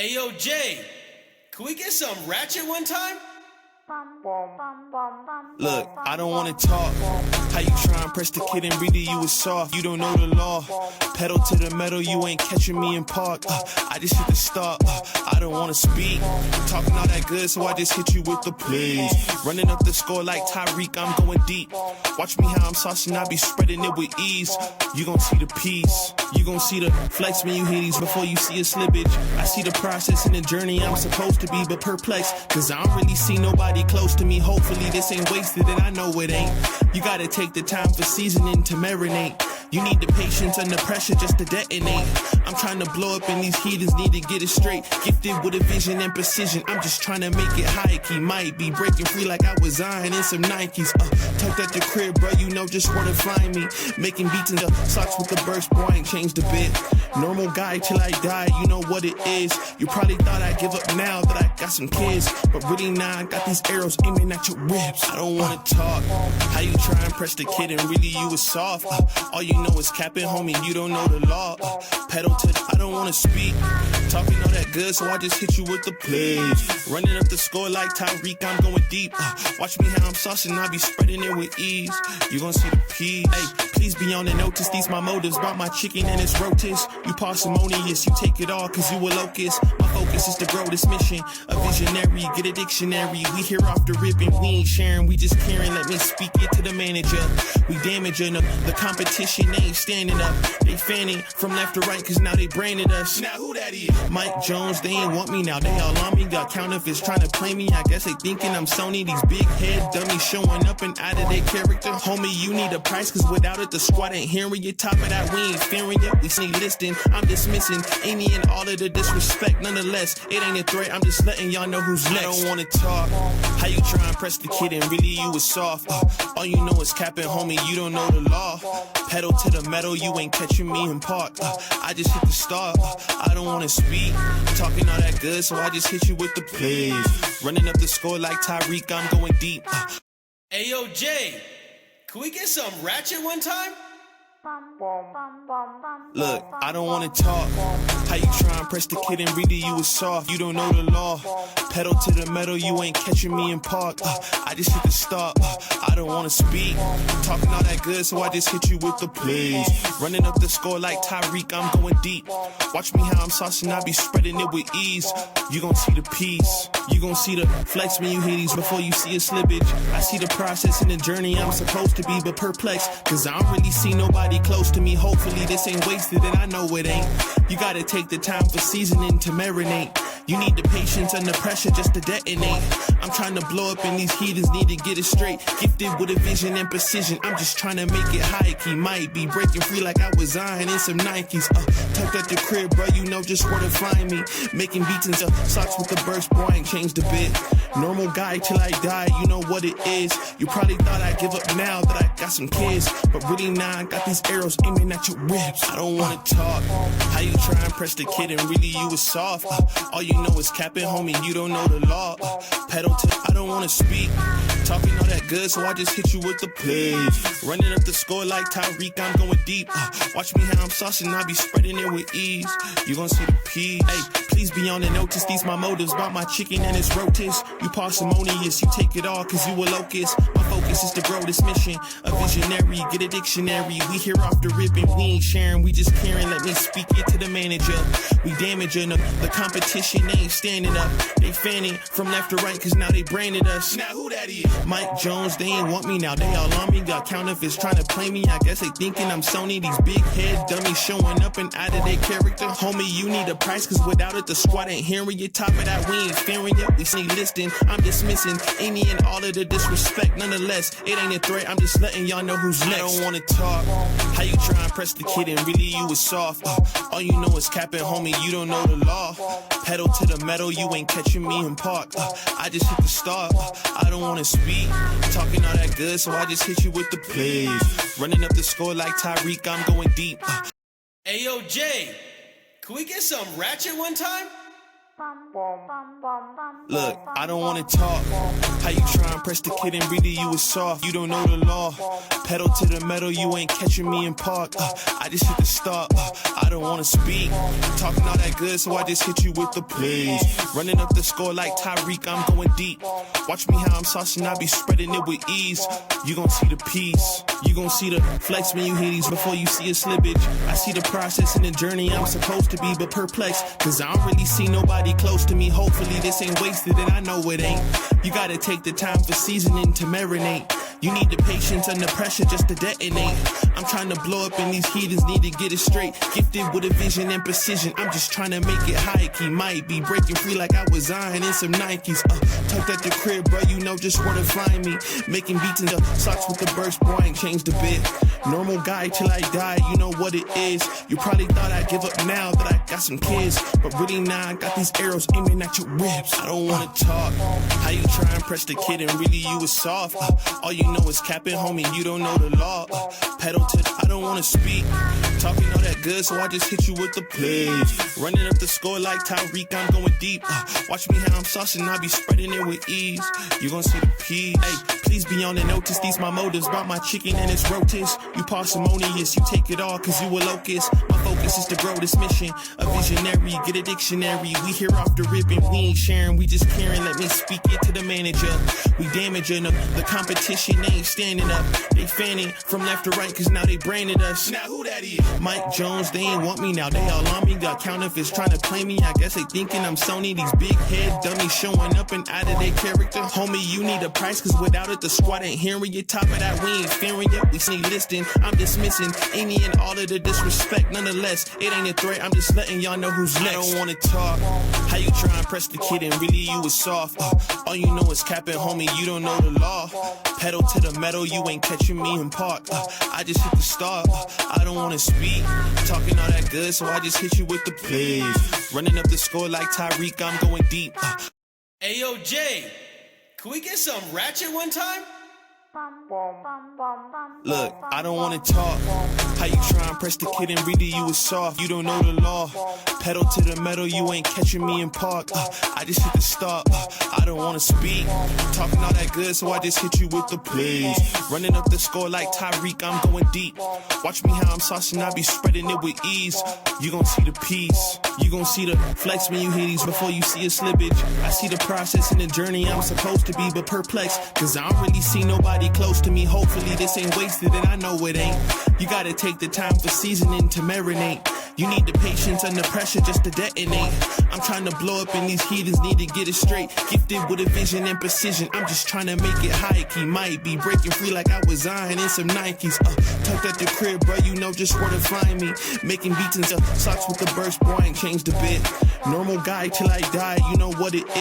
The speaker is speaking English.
Hey, yo, Jay, can we get some ratchet one time? Look, I don't wanna talk. How you try and press the kid and really you was soft. You don't know the law. Pedal to the metal, you ain't catching me in park. I just hit the stop. I don't wanna speak. Talking all that good, so I just hit you with the plays. Running up the score like Tyreek, I'm going deep. Watch me how I'm saucing, I be spreading it with ease. You gon' see the peace. You gon' see the flex when you hear these before you see a slippage. I see the process and the journey I'm supposed to be, but perplexed. Cause I don't really see nobody close to me. Hopefully this ain't wasted and I know it ain't. You gotta take the time for seasoning to marinate. You need the patience under pressure just to detonate. I'm trying to blow up and these heathens need to get it straight. Gifted with a vision and precision, I'm just trying to make it high key. Might be breaking free like I was Zion in some Nikes. Tucked at the crib, bro, you know just where to find me. Making beats in the socks with the burst, boy, I ain't changed a bit. Normal guy till I die, you know what it is. You probably thought I'd give up now that I got some kids, but really now I got these arrows aiming at your ribs. I don't wanna talk. How you try and press the kid and really you was soft. All you know is capping, homie, you don't know the law. Pedal to I don't wanna speak. Talking all that good, so I just hit you with the plays. Running up the score like Tyreek, I'm going deep. Watch me how I'm saucing, I be spreading it with ease. You gon' see the peas. Hey, please be on the notice, these my motives. Brought my chicken and it's rotis. You parsimonious, you take it all cause you a locust. My focus is to grow this mission. A visionary, get a dictionary. We here off the rip and we ain't sharing, we just caring. Let me speak it to the manager. We damaging the competition, they ain't standing up. They fanning from left to right cause now they branded us. Now who that is? Mike Jones, they ain't want me now. They all on me, got counterfeits trying to play me. I guess they thinking I'm Sony. These big head dummies showing up and out of their character. Homie, you need a price cause without it the squad ain't hearing you. Top of that, we ain't fearing it. We see listing, I'm dismissing any and all of the disrespect. Nonetheless, it ain't a threat, I'm just letting y'all know who's next. I don't wanna talk. How you try and press the kid and really you was soft. All you know is capping, homie, you don't know the law. Pedal to the metal, you ain't catching me in park. I just hit the start. I don't wanna speak. Talking all that good, so I just hit you with the plays. Running up the score like Tyreek, I'm going deep. Hey, yo, Jay, can we get some ratchet one time? Look, I don't wanna talk. How you try and press the kid and really you was soft. You don't know the law. Pedal to the metal, you ain't catching me in park. I just hit the stop. I don't wanna speak. Talking all that good, so I just hit you with the plays. Running up the score like Tyreek, I'm going deep. Watch me how I'm saucing, I be spreading it with ease. You gon' see the peace. You gon' see the flex when you hear these before you see a slippage. I see the process and the journey I'm supposed to be, but perplexed. Cause I don't really see nobody close to me. Hopefully this ain't wasted and I know it ain't. You gotta take the time for seasoning to marinate. You need the patience under pressure just to detonate. I'm trying to blow up and these heathens need to get it straight. Gifted with a vision and precision, I'm just trying to make it high key. Might be breaking free like I was Zion in some Nikes. Tucked at the crib, bro, you know just where to find me. Making beats in the socks with the burst, boy, I ain't changed a bit. Normal guy till I die, you know what it is. You probably thought I'd give up now that I got some kids, but really now I got these arrows aiming at your ribs. I don't wanna talk. How you try and press the kid and really you was soft. All you know is capping, homie, you don't know the law. Pedal to I don't wanna speak. Talking all that good, so I just hit you with the plays. Running up the score like Tyreek, I'm going deep. Watch me how I'm saucing, I be spreading it with ease. You gon' see the peas. Hey, please be on the notice, these my motives. Brought my chicken and it's rotis. You parsimonious, you take it all cause you a locust. My focus is to grow this mission. A visionary, get a dictionary. We here off the rip and we ain't sharing, we just caring. Let me speak it to the manager. We damaging the competition, they ain't standing up. They fanning from left to right cause now they branded us. Now who that is? Mike Jones, they ain't want me now. They all on me, got counterfeits trying to play me. I guess they thinking I'm Sony. These big head dummies showing up and out of their character. Homie, you need a price cause without it the squad ain't hearing you. Top of that, we ain't fearing you. We see listing, I'm dismissing any and all of the disrespect. Nonetheless, it ain't a threat, I'm just letting y'all know who's next. I don't wanna talk. How you try and press the kid and really you was soft. All you know is capping, homie, you don't know the law. Pedal to the metal, you ain't catching me in park. I just hit the start. I don't wanna speak. Talking all that good, so I just hit you with the plays. Running up the score like Tyreek, I'm going deep. Hey, yo, Jay, can we get some ratchet one time? Look, I don't wanna talk. How you try and press the kid and read it, you was soft. You don't know the law. Pedal to the metal, you ain't catching me in park. I just hit the stop. I don't wanna speak. Talking all that good, so I just hit you with the plays. Running up the score like Tyreek, I'm going deep. Watch me how I'm saucing, I be spreading it with ease. You gon' see the peace. You gon' see the flex when you hear these before you see a slippage. I see the process and the journey I'm supposed to be, but perplexed. Cause I don't really see nobody close to me. Hopefully this ain't wasted and I know it ain't. You gotta take the time for seasoning to marinate. You need the patience under pressure just to detonate. I'm trying to blow up and these heathens need to get it straight. Gifted with a vision and precision, I'm just trying to make it high key. Might be breaking free like I was Zion in some Nikes. Tucked at the crib, bro, you know just where to find me. Making beats in the socks with the burst, boy, I ain't changed a bit. Normal guy till I die, you know what it is. You probably thought I'd give up now that I got some kids, but really now I got these arrows aiming at your ribs. I don't wanna talk. How you try and press the kid and really you was soft. All you know is capping, homie, you don't know the law. Pedal to I don't wanna speak. Talking all that good, so I just hit you with the plays. Running up the score like Tyreek, I'm going deep. Watch me how I'm saucing, I be spreading it with ease. You gon' see the peas. Hey, please be on the notice, these my motives. Brought my chicken and it's rotis. You parsimonious, you take it all cause you a locust. My focus is to grow this mission. A visionary, get a dictionary. We here off the rip and we ain't sharing, we just caring. Let me speak it to the manager. We damaging them, the competition ain't standing up. They fanning from left to right cause now they branded us. Now who that is? Mike Jones, they ain't want me now. They all on me, got counterfeits trying to play me. I guess they thinking I'm Sony. These big head dummies showing up and out of their character. Homie, you need a price cause without it the squad ain't hearing you. Top of that, we ain't fearing it. We see listing, I'm dismissing any and all of the disrespect. Nonetheless, it ain't a threat, I'm just letting y'all know who's next. I don't wanna talk. How you try and press the kid and really you was soft. All you know is capping, homie, you don't know the law. Pedal to the metal, you ain't catching me in park. I just hit the start. I don't wanna speak. Talking all that good, so I just hit you with the plays. Running up the score like Tyreek, I'm going deep. Hey, yo, Jay, can we get some ratchet one time? Look, I don't wanna talk. How you try and press the kid and read it, you was soft. You don't know the law. Pedal to the metal, you ain't catching me in park. I just hit the stop. I don't wanna speak. Talking all that good, so I just hit you with the plays. Running up the score like Tyreek, I'm going deep. Watch me how I'm saucing, I be spreading it with ease. You gon' see the peace. You gon' see the flex when you hear these before you see a slippage. I see the process and the journey I'm supposed to be, but perplexed. Cause I don't really see nobody close to me. Hopefully this ain't wasted and I know it ain't. You gotta take the time for seasoning to marinate. You need the patience under pressure just to detonate. I'm trying to blow up and these heathens need to get it straight. Gifted with a vision and precision, I'm just trying to make it high key. Might be breaking free like I was Zion in some Nikes. Tucked at the crib, bro, you know just where to find me. Making beats in the socks with the burst, boy, I ain't changed a bit. Normal guy till I die, you know what it is.